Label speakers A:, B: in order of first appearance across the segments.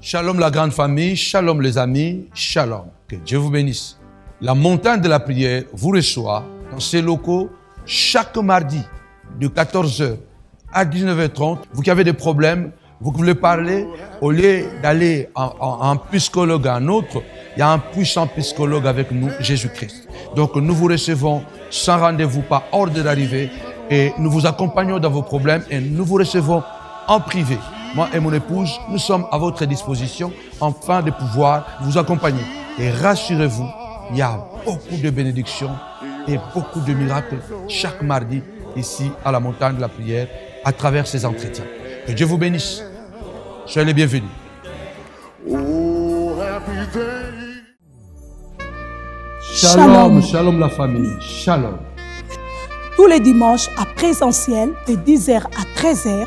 A: Shalom la grande famille, shalom les amis, shalom. Que Dieu vous bénisse. La montagne de la prière vous reçoit dans ces locaux chaque mardi de 14h à 19h30. Vous qui avez des problèmes, vous voulez parler, au lieu d'aller en psychologue à un autre, il y a un puissant psychologue avec nous, Jésus-Christ. Donc nous vous recevons sans rendez-vous, pas ordre d'arrivée, et nous vous accompagnons dans vos problèmes et nous vous recevons en privé. Moi et mon épouse, nous sommes à votre disposition afin de pouvoir vous accompagner. Et rassurez-vous, il y a beaucoup de bénédictions et beaucoup de miracles chaque mardi ici à la montagne de la prière à travers ces entretiens. Que Dieu vous bénisse. Soyez les bienvenus. Shalom, shalom la famille, shalom.
B: Tous les dimanches à présentiel de 10h à 13h.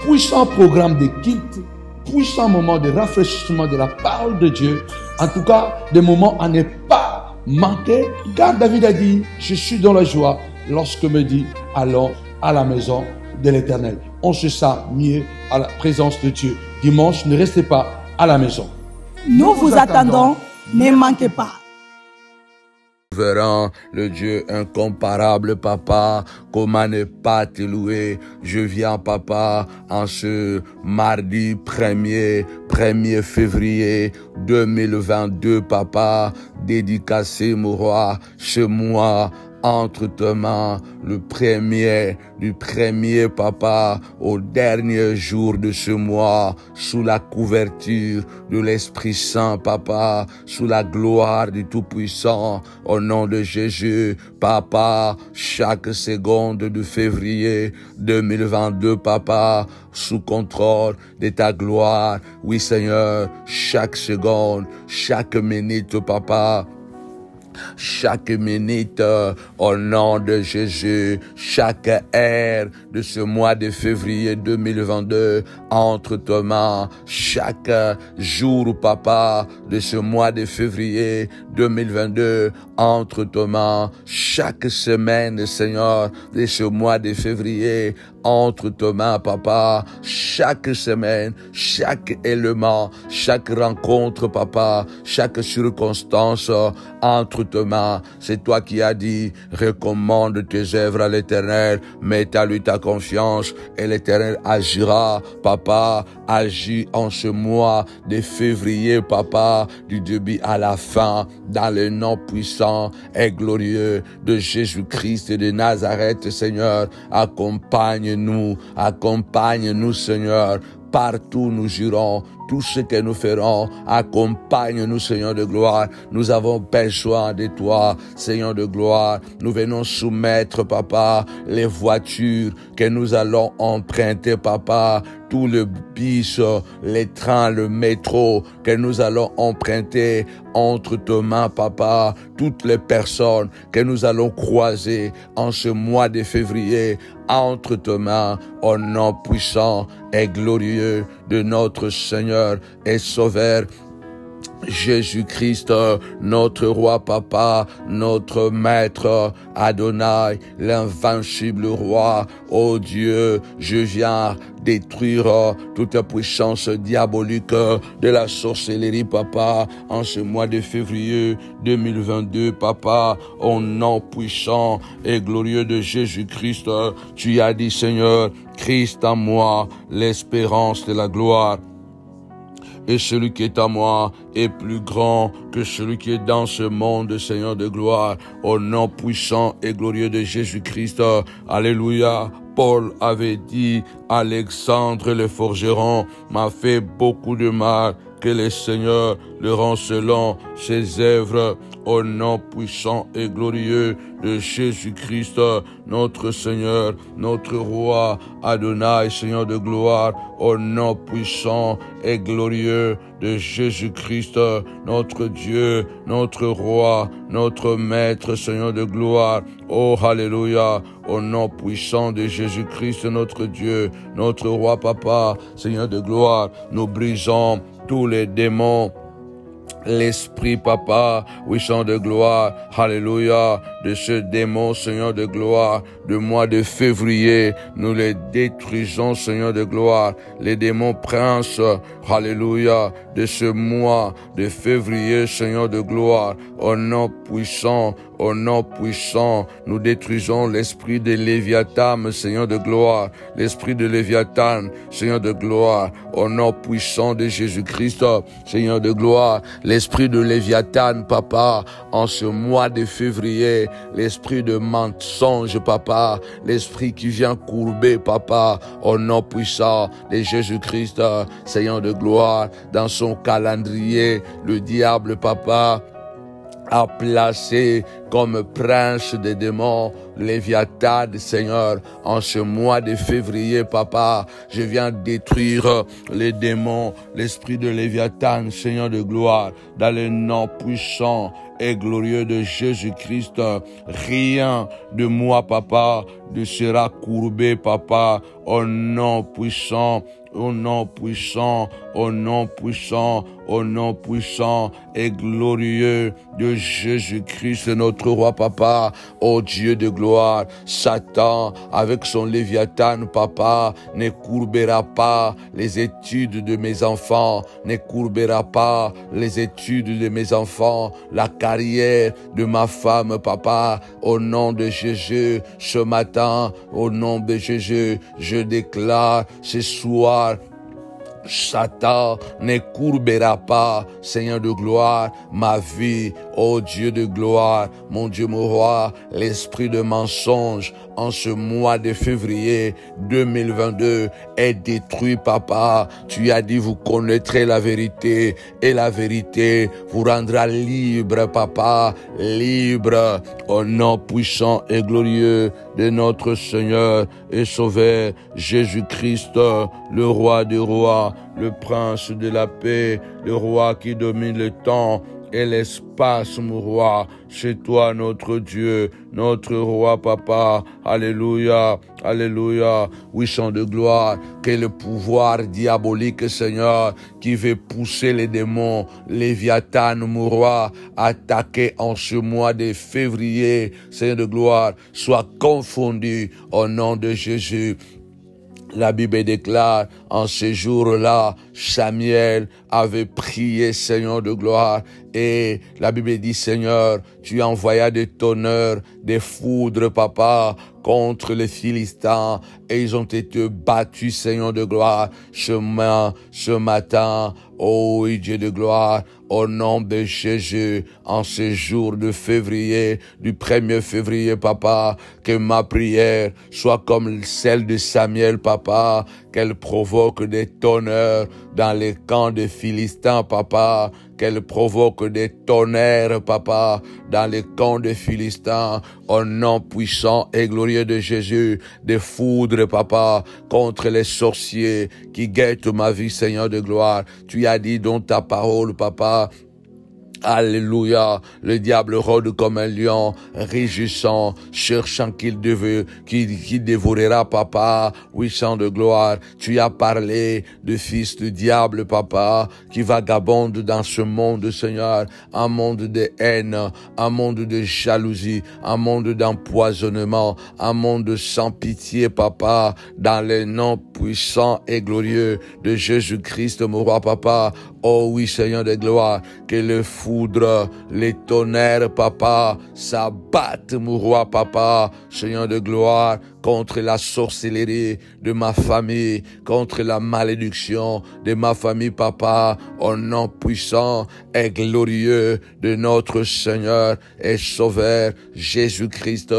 A: Puissant programme de culte, puissant moment de rafraîchissement de la parole de Dieu. En tout cas, des moments à ne pas manquer. Car David a dit, je suis dans la joie lorsque me dit, allons à la maison de l'Éternel. On se sent mieux à la présence de Dieu. Dimanche, ne restez pas à la maison.
B: Nous vous attendons, ne manquez pas.
C: Verrant le Dieu incomparable, papa, comment ne pas te louer. Je viens, papa, en ce mardi 1er février 2022, papa, dédicacé, mon roi, ce mois, entre tes mains, du premier, papa, au dernier jour de ce mois, sous la couverture de l'Esprit Saint, papa, sous la gloire du Tout-Puissant, au nom de Jésus, papa, chaque seconde de février 2022, papa, sous contrôle de ta gloire, oui Seigneur, chaque seconde, chaque minute, papa, chaque minute, au nom de Jésus, chaque heure de ce mois de février 2022, entre tes mains, chaque jour, papa, de ce mois de février 2022, entre tes mains, chaque semaine, Seigneur, de ce mois de février, entre tes mains, papa, chaque semaine, chaque élément, chaque rencontre, papa, chaque circonstance, entre tes mains. C'est toi qui as dit, recommande tes œuvres à l'Éternel, mets à lui ta confiance et l'Éternel agira. Papa, agis en ce mois de février, papa, du début à la fin, dans le nom puissant et glorieux de Jésus-Christ de Nazareth, Seigneur. Accompagne-nous, Seigneur. Partout nous irons, tout ce que nous ferons, accompagne-nous, Seigneur de gloire. Nous avons besoin de toi, Seigneur de gloire. Nous venons soumettre, papa, les voitures que nous allons emprunter, papa, tout le bus, les trains, le métro que nous allons emprunter entre tes mains, papa, toutes les personnes que nous allons croiser en ce mois de février, entre tes mains, au nom puissant et glorieux de notre Seigneur et Sauveur Jésus-Christ, notre roi, papa, notre maître, Adonai, l'invincible roi. Oh Dieu, je viens détruire toute puissance diabolique de la sorcellerie, papa, en ce mois de février 2022, papa, au nom puissant et glorieux de Jésus-Christ. Tu as dit, Seigneur, Christ en moi, l'espérance de la gloire. Et celui qui est à moi est plus grand que celui qui est dans ce monde, Seigneur de gloire, au nom puissant et glorieux de Jésus-Christ. Alléluia. Paul avait dit, Alexandre le forgeron m'a fait beaucoup de mal, que le Seigneur le rend selon ses œuvres, au nom puissant et glorieux de Jésus-Christ, notre Seigneur, notre Roi, Adonai, Seigneur de gloire, au nom puissant et glorieux de Jésus-Christ, notre Dieu, notre Roi, notre Maître, Seigneur de gloire. Oh, alléluia, au nom puissant de Jésus-Christ, notre Dieu, notre Roi, Papa, Seigneur de gloire, nous brisons tous les démons, l'esprit, papa, puissant de gloire, alléluia, de ce démon, Seigneur de gloire, du mois de février. Nous les détruisons, Seigneur de gloire. Les démons princes, alléluia, de ce mois de février, Seigneur de gloire. Au nom puissant, nous détruisons l'esprit de Léviathan, Seigneur de gloire. L'esprit de Léviathan, Seigneur de gloire. Au nom puissant de Jésus-Christ, Seigneur de gloire. L'esprit de Léviathan, papa, en ce mois de février. L'esprit de mensonge, papa. L'esprit qui vient courber, papa. Au nom puissant de Jésus-Christ, Seigneur de gloire. Dans son calendrier, le diable, papa, a placé comme prince des démons Léviathan, Seigneur, en ce mois de février, papa. Je viens détruire les démons, l'esprit de Léviathan, Seigneur de gloire, dans le nom puissant et glorieux de Jésus-Christ. Rien de moi, papa, ne sera courbé, papa, au nom puissant, au nom puissant, au nom puissant, au nom puissant et glorieux de Jésus-Christ, notre roi, papa, ô Dieu de gloire. Satan, avec son Léviathan, papa, ne courbera pas les études de mes enfants, ne courbera pas les études de mes enfants, la carrière de ma femme, papa, au nom de Jésus. Ce matin, au nom de Jésus, je déclare ce soir, Satan ne courbera pas, Seigneur de gloire, ma vie, ô Dieu de gloire, mon Dieu, mon roi. L'esprit de mensonge en ce mois de février 2022 est détruit, papa. Tu as dit, vous connaîtrez la vérité et la vérité vous rendra libre, papa, libre, au nom puissant et glorieux de notre Seigneur et Sauveur Jésus-Christ, le roi des rois, le prince de la paix, le roi qui domine le temps et l'espace, mon roi. C'est toi notre Dieu, notre roi, papa. Alléluia, alléluia. Oui, chant de gloire, que le pouvoir diabolique, Seigneur, qui veut pousser les démons, Léviathan, mon roi, attaquer en ce mois de février, Seigneur de gloire, soit confondu au nom de Jésus. La Bible déclare, en ce jour-là, Samuel avait prié, Seigneur de gloire, et la Bible dit, Seigneur, tu envoyas des tonnerres, des foudres, papa, contre les Philistins, et ils ont été battus, Seigneur de gloire, ce matin, oh oui, Dieu de gloire, au nom de Jésus, en ce jour de février, du 1er février, papa, que ma prière soit comme celle de Samuel, papa, qu'elle provoque des tonnerres dans les camps des Philistins, papa, qu'elle provoque des tonnerres, papa, dans les camps des Philistins, au nom puissant et glorieux de Jésus, des foudres, papa, contre les sorciers qui guettent ma vie, Seigneur de gloire. Tu as dit dans ta parole, papa, alléluia, le diable rôde comme un lion, rugissant, cherchant qu'il dévorera, papa, oui, chant de gloire. Tu as parlé de fils du diable, papa, qui vagabonde dans ce monde, Seigneur, un monde de haine, un monde de jalousie, un monde d'empoisonnement, un monde sans pitié, papa, dans le nom puissant et glorieux de Jésus-Christ, mon roi, papa. Oh oui, Seigneur de gloire, que le foudre, les tonnerres, papa, s'abattent, mon roi, papa, Seigneur de gloire, contre la sorcellerie de ma famille, contre la malédiction de ma famille, papa, au nom puissant et glorieux de notre Seigneur et Sauveur Jésus-Christ.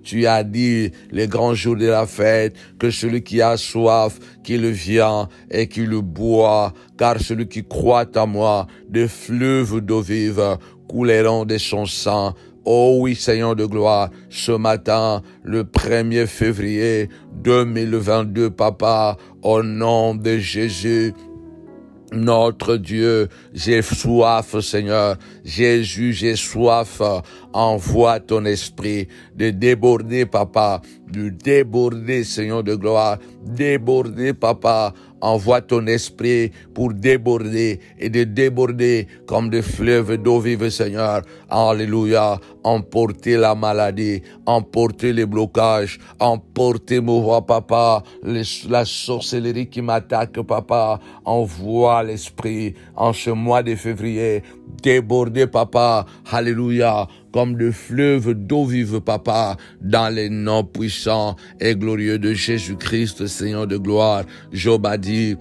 C: Tu as dit, les grands jours de la fête, que celui qui a soif, qu'il vient et qu'il boit, car celui qui croit à moi, des fleuves d'eau vive couleront de son sang. Oh oui, Seigneur de gloire, ce matin, le 1er février 2022, papa, au nom de Jésus, notre Dieu, j'ai soif, Seigneur. Jésus, j'ai soif. Envoie ton esprit de déborder, papa, de déborder, Seigneur de gloire. Déborder, papa. Envoie ton esprit pour déborder et de déborder comme des fleuves d'eau vive, Seigneur. Alléluia. Emporter la maladie, emporter les blocages, emporter, mon roi, papa, la sorcellerie qui m'attaque, papa. Envoie l'esprit en ce mois de février. Déborder, papa. Alléluia. Comme de fleuves d'eau vive, papa, dans les noms puissants et glorieux de Jésus-Christ, Seigneur de gloire. Job a dit,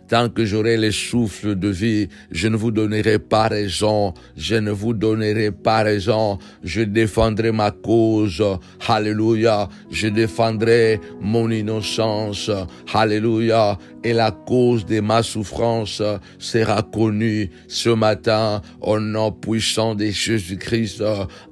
C: tant que j'aurai le souffle de vie, je ne vous donnerai pas raison. Je ne vous donnerai pas raison. Je défendrai ma cause. Alléluia. Je défendrai mon innocence. Alléluia. Et la cause de ma souffrance sera connue ce matin au nom puissant de Jésus-Christ.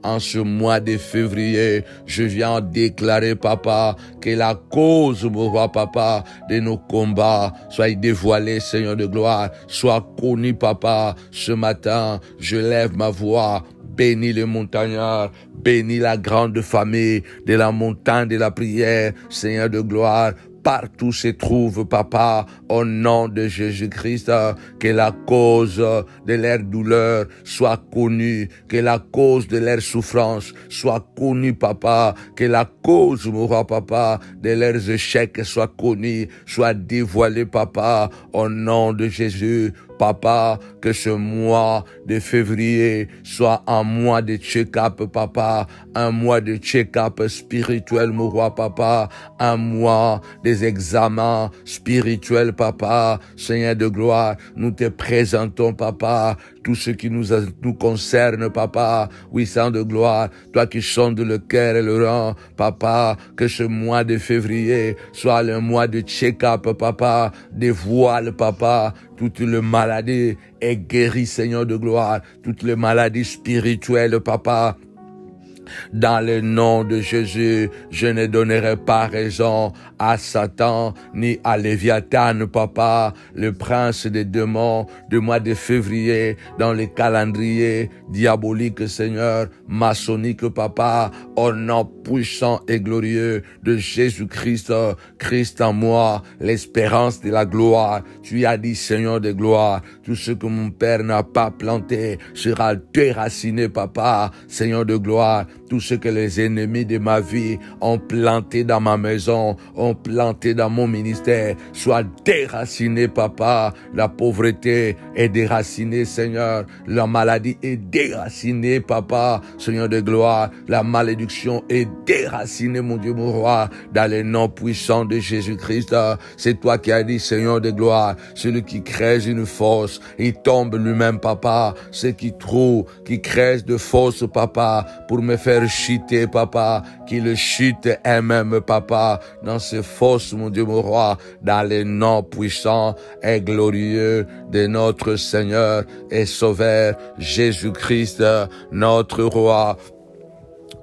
C: En ce mois de février, je viens déclarer, papa, que la cause, mon roi, papa, de nos combats soit dévoilée, Seigneur de gloire, soit connue, papa. Ce matin, je lève ma voix. Bénis les montagnards, bénis la grande famille de la montagne de la prière, Seigneur de gloire. Partout se trouve, papa, au nom de Jésus-Christ, que la cause de leur douleur soit connue, que la cause de leur souffrance soit connue, papa, que la cause, mon roi, papa, de leurs échecs soit connue, soit dévoilée, papa, au nom de Jésus. Papa, que ce mois de février soit un mois de check-up, papa, un mois de check-up spirituel, mon roi, papa, un mois des examens spirituels, papa, Seigneur de gloire, nous te présentons, papa, tout ce qui nous concerne, papa, oui, Saint de gloire, toi qui sondes le cœur et le rang, papa, que ce mois de février soit le mois de check-up, papa, dévoile, papa, toute le maladie est guérie, Seigneur de gloire, toutes les maladies spirituelles, papa. Dans le nom de Jésus, je ne donnerai pas raison à Satan ni à Léviathan, papa, le prince des démons, du mois de février, dans le calendrier diabolique, Seigneur, maçonnique, papa, au nom puissant et glorieux de Jésus-Christ, Christ en moi, l'espérance de la gloire. Tu as dit, Seigneur de gloire, tout ce que mon Père n'a pas planté sera déraciné, papa, Seigneur de gloire. Tout ce que les ennemis de ma vie ont planté dans ma maison, ont planté dans mon ministère, soit déraciné, papa. La pauvreté est déracinée, Seigneur. La maladie est déracinée, papa, Seigneur de gloire. La malédiction est déracinée, mon Dieu, mon roi, dans le nom puissant de Jésus-Christ. C'est toi qui as dit, Seigneur de gloire, celui qui crée une fosse, il tombe lui-même, papa. Ceux qui trouvent, qui créent de fausses, papa, pour me faire chuter, papa, qu'il chute elle-même, papa, dans ces fosses, mon Dieu, mon roi, dans les noms puissants et glorieux de notre Seigneur et Sauveur, Jésus-Christ, notre roi,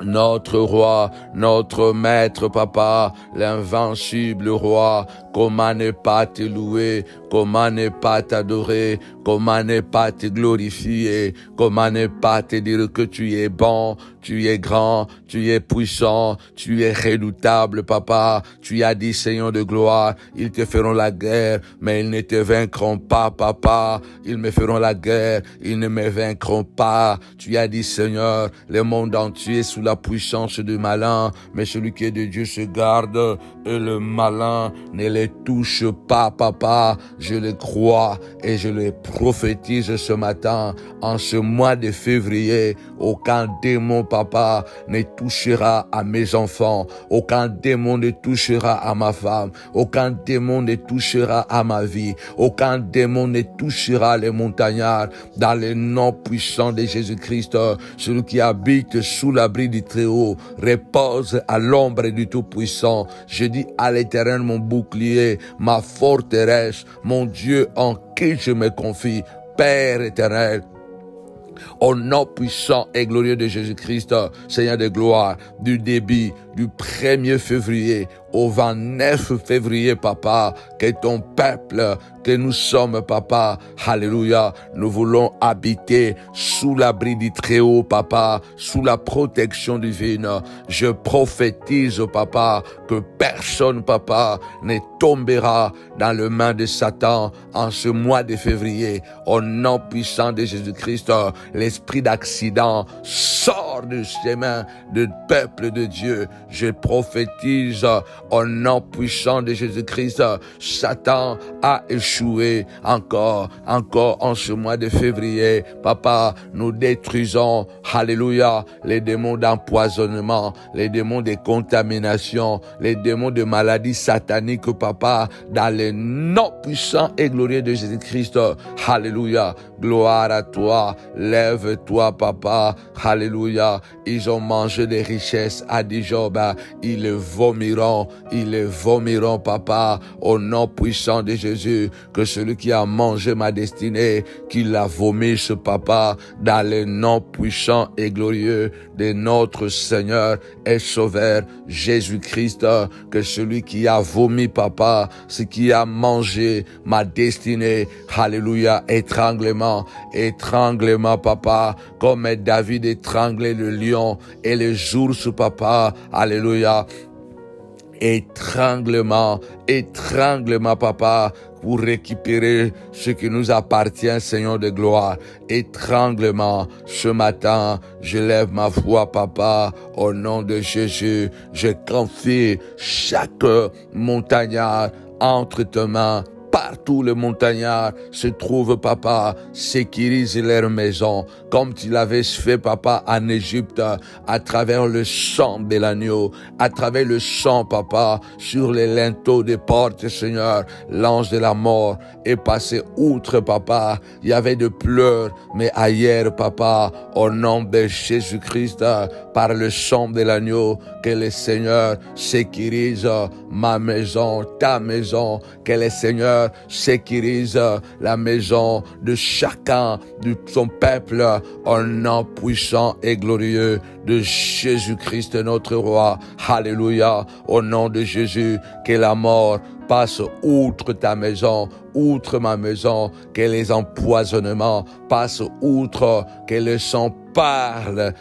C: notre maître, papa, l'invincible roi. Comment ne pas te louer, comment ne pas t'adorer, comment ne pas te glorifier, comment ne pas te dire que tu es bon, tu es grand, tu es puissant, tu es redoutable, papa. Tu as dit, Seigneur de gloire, ils te feront la guerre, mais ils ne te vaincront pas, papa. Ils me feront la guerre, ils ne me vaincront pas. Tu as dit, Seigneur, le monde entier est sous la puissance du malin, mais celui qui est de Dieu se garde, et le malin ne les touche pas, papa. Je le crois et je le prophétise ce matin. En ce mois de février, aucun démon, papa, ne touchera à mes enfants. Aucun démon ne touchera à ma femme. Aucun démon ne touchera à ma vie. Aucun démon ne touchera les montagnards. Dans le nom puissant de Jésus-Christ, celui qui habite sous l'abri du Très-Haut repose à l'ombre du Tout-Puissant. Je dis à l'Éternel, mon bouclier, ma forteresse, mon Dieu en qui je me confie, Père éternel. Au nom puissant et glorieux de Jésus-Christ, Seigneur de gloire, du début du 1er février au 29 février, papa, que ton peuple, que nous sommes, papa, alléluia, nous voulons habiter sous l'abri du Très-Haut, papa, sous la protection divine. Je prophétise, papa, que personne, papa, ne tombera dans les mains de Satan en ce mois de février. Au nom puissant de Jésus-Christ, l'esprit d'accident sort de ses mains de peuple de Dieu. Je prophétise au nom puissant de Jésus-Christ. Satan a échoué encore en ce mois de février. Papa, nous détruisons, alléluia, les démons d'empoisonnement, les démons de contamination, les démons de maladies sataniques, papa, dans le nom puissant et glorieux de Jésus-Christ. Alléluia, gloire à toi, lève-toi, papa, alléluia. Ils ont mangé des richesses, a dit Job, ils les vomiront, papa, au nom puissant de Jésus, que celui qui a mangé ma destinée, qu'il la vomisse, papa, dans le nom puissant et glorieux de notre Seigneur et Sauveur Jésus-Christ, que celui qui a vomi, papa, ce qui a mangé ma destinée, alléluia, étranglement, papa, comme David étranglait le lion et les ours, papa, alléluia, étranglement, papa, pour récupérer ce qui nous appartient, Seigneur de gloire. Étranglement, ce matin, je lève ma voix, papa, au nom de Jésus. Je confie chaque montagnard entre tes mains. Partout les montagnards se trouvent, papa, sécurise leur maison, comme tu l'avais fait, papa, en Égypte, à travers le sang de l'agneau, à travers le sang, papa, sur les linteaux des portes, Seigneur. L'ange de la mort est passé outre, papa. Il y avait de pleurs, mais ailleurs, papa, au nom de Jésus-Christ, par le sang de l'agneau, que le Seigneur sécurise ma maison, ta maison, que le Seigneur sécurise la maison de chacun de son peuple au nom puissant et glorieux de Jésus-Christ notre roi. Alléluia. Au nom de Jésus, que la mort passe outre ta maison, outre ma maison, que les empoisonnements passent outre, que le sang parle,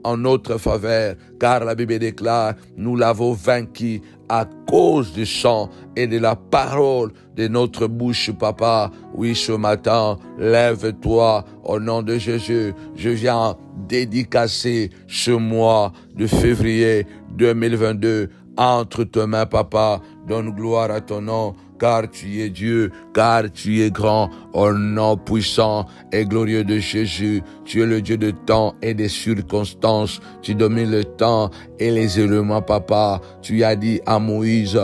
C: en notre faveur, car la Bible déclare, nous l'avons vaincu à cause du sang et de la parole de notre bouche, papa. Oui, ce matin, lève-toi au nom de Jésus. Je viens dédicacer ce mois de février 2022 entre tes mains, papa. Donne gloire à ton nom, car tu es Dieu, car tu es grand, au nom puissant et glorieux de Jésus. Tu es le Dieu de temps et des circonstances. Tu domines le temps et les éléments, papa. Tu as dit à Moïse,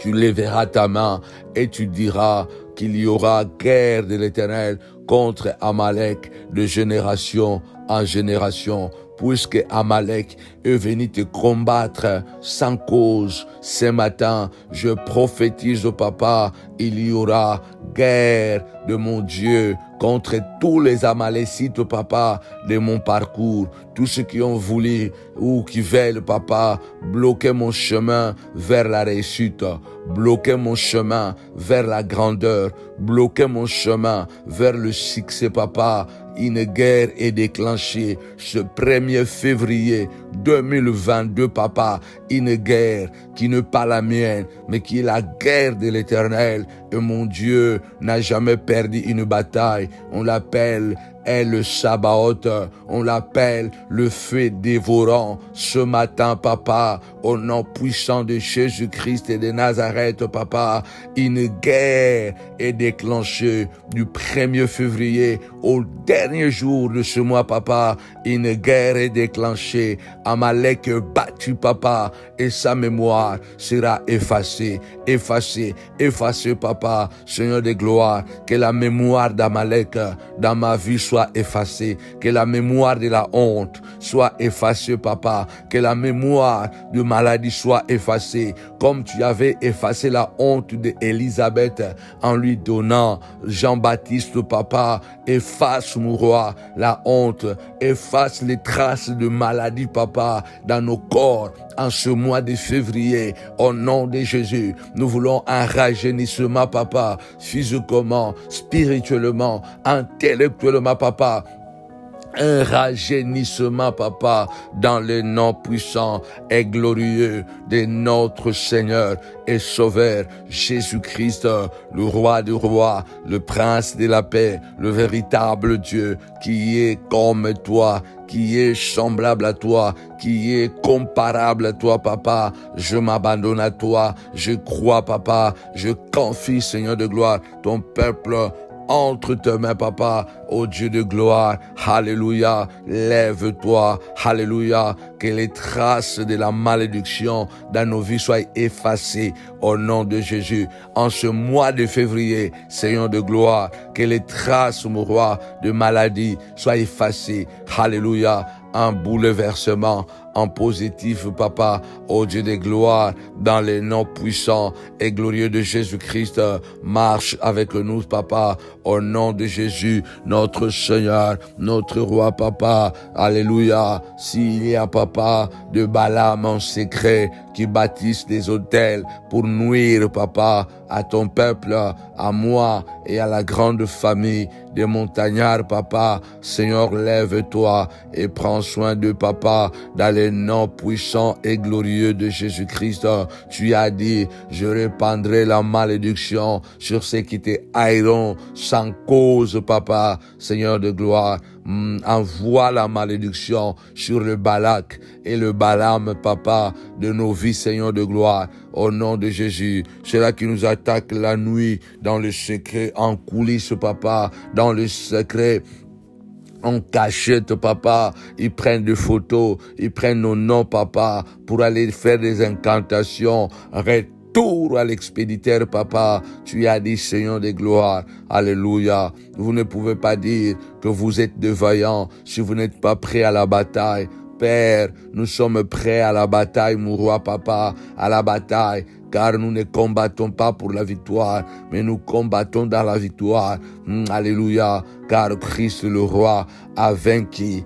C: tu lèveras ta main et tu diras qu'il y aura guerre de l'Éternel contre Amalek de génération en génération. Puisque Amalek est venu te combattre sans cause, ce matin, je prophétise au papa, il y aura guerre de mon Dieu contre tous les Amalécites, papa, de mon parcours. Tous ceux qui ont voulu ou qui veulent, papa, bloquer mon chemin vers la réussite, bloquer mon chemin vers la grandeur, bloquer mon chemin vers le succès, papa. Une guerre est déclenchée ce 1er février 2022, papa. Une guerre qui n'est pas la mienne, mais qui est la guerre de l'Éternel. Et mon Dieu n'a jamais perdu une bataille. On l'appelle le Sabaoth, on l'appelle le feu dévorant. Ce matin, papa, au nom puissant de Jésus-Christ et de Nazareth, papa, une guerre est déclenchée du 1er février au dernier jour de ce mois, papa. Une guerre est déclenchée. Amalek est battu, papa, et sa mémoire sera effacée, papa. Seigneur de gloire, que la mémoire d'Amalek dans ma vie soit effacée, que la mémoire de la honte soit effacée, papa, que la mémoire de maladie soit effacée, comme tu avais effacé la honte d'Élisabeth en lui donnant Jean-Baptiste, papa. Efface, mon roi, la honte, efface les traces de maladie, papa. papa, dans nos corps, en ce mois de février, au nom de Jésus. Nous voulons un rajeunissement, papa, physiquement, spirituellement, intellectuellement, papa. Un rajeunissement, papa, dans le nom puissant et glorieux de notre Seigneur et Sauveur Jésus-Christ, le roi des rois, le prince de la paix, le véritable Dieu qui est comme toi, qui est semblable à toi, qui est comparable à toi, papa. Je m'abandonne à toi, je crois, papa, je confie, Seigneur de gloire, ton peuple entre tes mains, papa, ô Dieu de gloire. Alléluia. Lève-toi. Alléluia. Que les traces de la malédiction dans nos vies soient effacées au nom de Jésus. En ce mois de février, Seigneur de gloire, que les traces, mon roi, de maladie soient effacées. Alléluia. Un bouleversement en positif, papa, ô Dieu de gloire, dans les noms puissants et glorieux de Jésus-Christ. Marche avec nous, papa, au nom de Jésus, notre Seigneur, notre roi, papa. Alléluia. S'il y a, papa, de Balaam en secret qui bâtissent des autels pour nuire, papa, à ton peuple, à moi et à la grande famille des montagnards, papa, Seigneur, lève-toi et prends soin de papa, dans les noms puissants et glorieux de Jésus-Christ. Tu as dit, je répandrai la malédiction sur ceux qui te haïront sans cause, papa, Seigneur de gloire. Envoie la malédiction sur le Balak et le Balaam, papa, de nos vies, Seigneur de gloire, au nom de Jésus. Ceux-là qui nous attaquent la nuit, dans le secret, en coulisses, papa, dans le secret, en cachette, papa, ils prennent des photos, ils prennent nos noms, papa, pour aller faire des incantations. Retour à l'expéditeur, papa. Tu as dit, Seigneur de gloire. Alléluia. Vous ne pouvez pas dire que vous êtes de vaillants si vous n'êtes pas prêts à la bataille. Père, nous sommes prêts à la bataille, mon roi, papa, à la bataille, car nous ne combattons pas pour la victoire, mais nous combattons dans la victoire. Alléluia, car Christ le roi a vaincu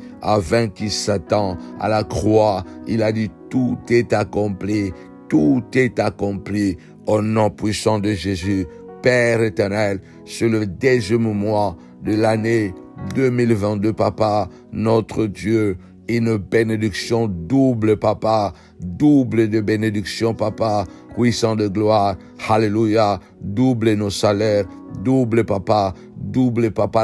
C: Satan à la croix. Il a dit, tout est accompli, tout est accompli au nom puissant de Jésus. Père éternel, c'est le 10e mois de l'année 2022, papa, notre Dieu. Une bénédiction double, papa, double de bénédiction, papa, puissant de gloire, alléluia, double nos salaires, double, papa,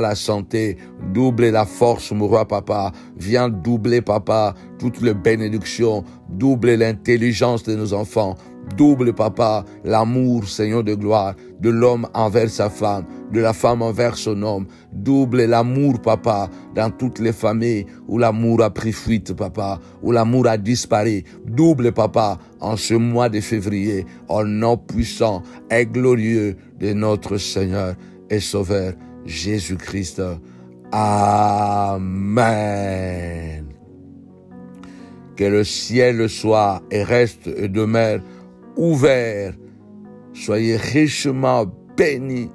C: la santé, double la force, mon roi, papa, viens doubler, papa, toutes les bénédictions, double l'intelligence de nos enfants, double, papa, l'amour, Seigneur de gloire, de l'homme envers sa femme, de la femme envers son homme. Double l'amour, papa, dans toutes les familles où l'amour a pris fuite, papa, où l'amour a disparu. Double, papa, en ce mois de février, au nom puissant et glorieux de notre Seigneur et Sauveur Jésus-Christ. Amen. Que le ciel soit et reste et demeure ouvert. Soyez richement bénis,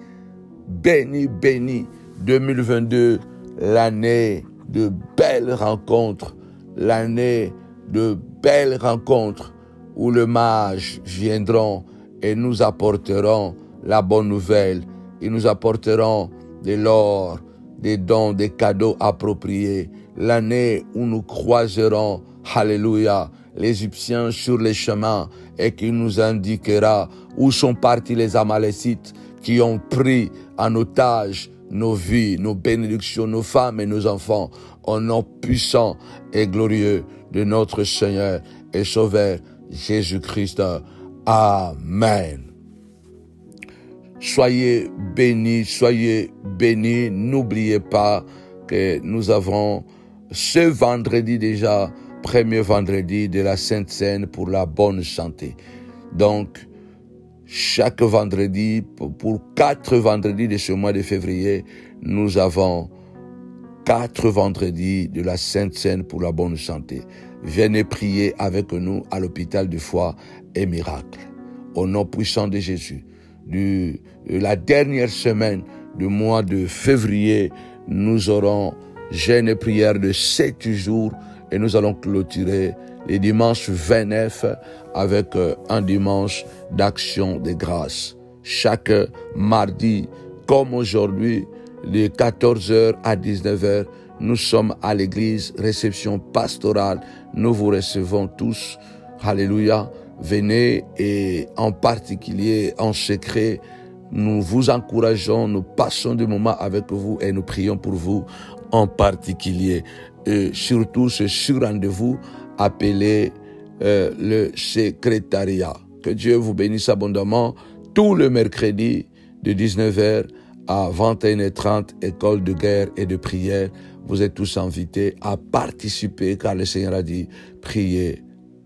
C: bénis, bénis. 2022, l'année de belles rencontres, l'année de belles rencontres où les mages viendront et nous apporteront la bonne nouvelle. Ils nous apporteront de l'or, des dons, des cadeaux appropriés. L'année où nous croiserons, alléluia, les Égyptiens sur les chemins et qui nous indiquera où sont partis les Amalécites qui ont pris en otage nos vies, nos bénédictions, nos femmes et nos enfants, au nom puissant et glorieux de notre Seigneur et Sauveur Jésus-Christ. Amen. Soyez bénis, n'oubliez pas que nous avons ce vendredi déjà, premier vendredi de la Sainte Seine pour la bonne santé. Donc, chaque vendredi, pour 4 vendredis de ce mois de février, nous avons 4 vendredis de la Sainte Seine pour la bonne santé. Venez prier avec nous à l'hôpital de foi et miracle. Au nom puissant de Jésus. De la dernière semaine du mois de février, nous aurons jeûne et prière de 7 jours et nous allons clôturer les dimanches 29 avec un dimanche d'action de grâce. Chaque mardi, comme aujourd'hui, de 14h à 19h, nous sommes à l'église, réception pastorale. Nous vous recevons tous. Alléluia. Venez et en particulier, en secret, nous vous encourageons, nous passons des moments avec vous et nous prions pour vous en particulier. Et surtout, ce sur-rendez-vous, appelez le secrétariat. Que Dieu vous bénisse abondamment. Tout le mercredi de 19h à 21h30, école de guerre et de prière. Vous êtes tous invités à participer car le Seigneur a dit, priez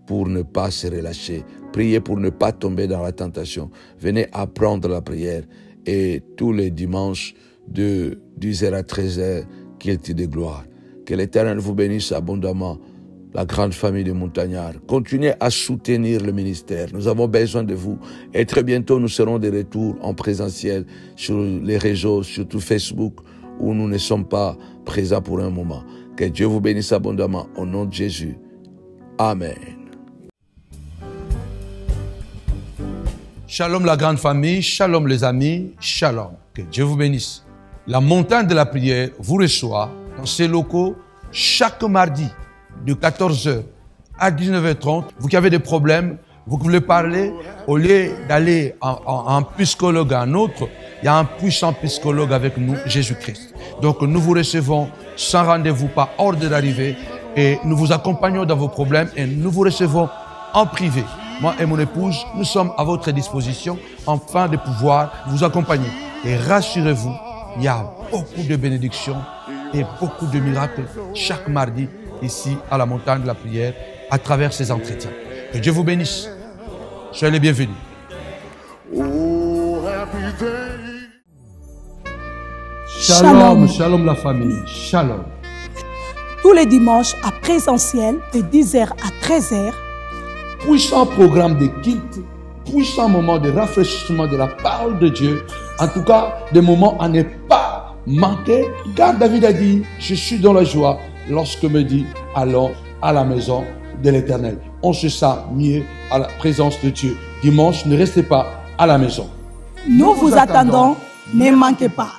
C: pour ne pas se relâcher. Priez pour ne pas tomber dans la tentation. Venez apprendre la prière. Et tous les dimanches de 10h à 13h, culte de gloire. Que l'Éternel vous bénisse abondamment. La grande famille de Montagnards. Continuez à soutenir le ministère. Nous avons besoin de vous. Et très bientôt, nous serons de retour en présentiel sur les réseaux, surtout Facebook, où nous ne sommes pas présents pour un moment. Que Dieu vous bénisse abondamment. Au nom de Jésus. Amen.
A: Shalom la grande famille, shalom les amis, shalom. Que Dieu vous bénisse. La montagne de la prière vous reçoit dans ces locaux chaque mardi de 14h à 19h30. Vous qui avez des problèmes, vous voulez parler, au lieu d'aller à un psychologue à un autre, il y a un puissant psychologue avec nous, Jésus-Christ. Donc nous vous recevons sans rendez-vous, pas ordre d'arrivée, et nous vous accompagnons dans vos problèmes et nous vous recevons en privé. Moi et mon épouse, nous sommes à votre disposition afin de pouvoir vous accompagner. Et rassurez-vous, il y a beaucoup de bénédictions et beaucoup de miracles chaque mardi ici à la montagne de la prière à travers ces entretiens. Que Dieu vous bénisse. Soyez les bienvenus. Shalom, shalom la famille, shalom.
B: Tous les dimanches à présentiel de 10h à 13h.
A: Puissant programme de culte, puissant moment de rafraîchissement de la parole de Dieu. En tout cas, des moments à ne pas manquer. Car David a dit, je suis dans la joie lorsque me dit, allons à la maison de l'Éternel. On se sent mieux à la présence de Dieu. Dimanche, ne restez pas à la maison.
B: Nous vous attendons, ne manquez pas.